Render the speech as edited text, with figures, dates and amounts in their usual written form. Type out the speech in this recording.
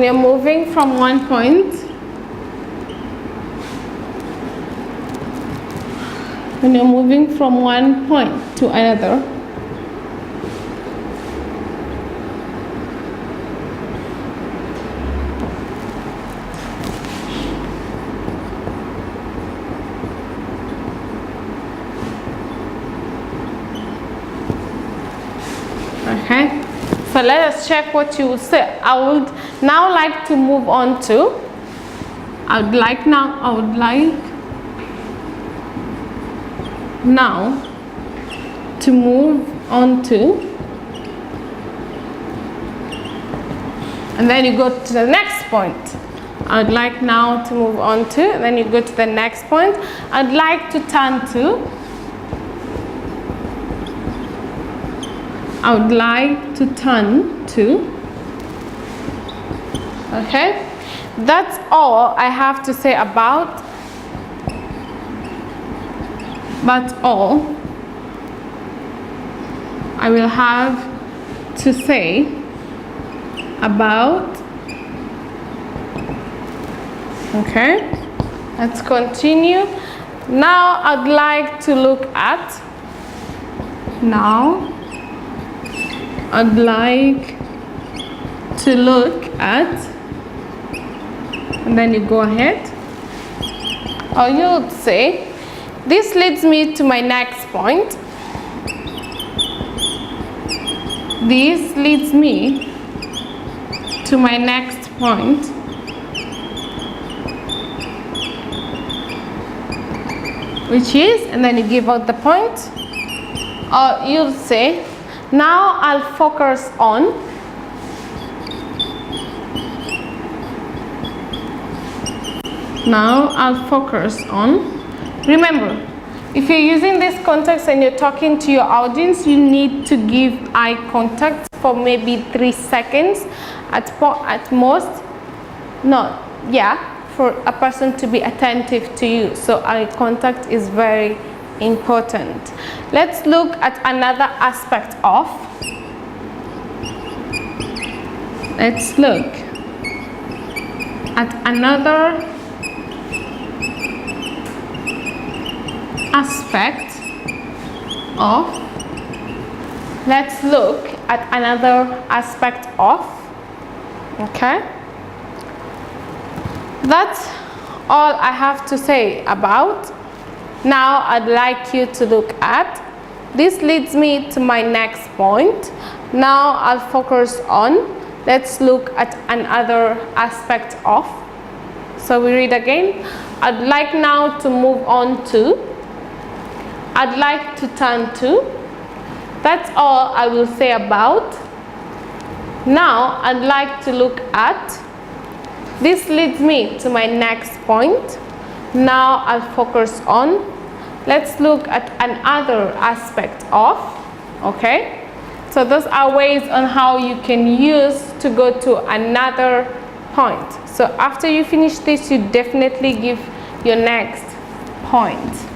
you're moving from one point, to another, okay, so let us check what you would say. I would now like to move on to, I would like now to move on to, and then you go to the next point. I would like now to move on to, and then you go to the next point. I'd like to turn to, I would like to turn to. Okay, that's all I have to say about. That's all I will have to say about. Okay, let's continue. Now I'd like to look at. Now I'd like to look at, and then you go ahead, or you would say, this leads me to my next point. This leads me to my next point. Which is, and then you give out the point, or you'll say, now I'll focus on. Now I'll focus on. Remember, if you're using this context and you're talking to your audience, you need to give eye contact for maybe 3 seconds at most. No, yeah, for a person to be attentive to you. So eye contact is very important. Let's look at another aspect of. Let's look at another aspect of. Let's look at another aspect of. Okay, that's all I have to say about. Now I'd like you to look at. This leads me to my next point. Now I'll focus on. Let's look at another aspect of. So we read again. I'd like now to move on to. I'd like to turn to. That's all I will say about. Now I'd like to look at. This leads me to my next point. Now I'll focus on. Let's look at another aspect of. Okay, so those are ways on how you can use to go to another point. So after you finish this, you definitely give your next point.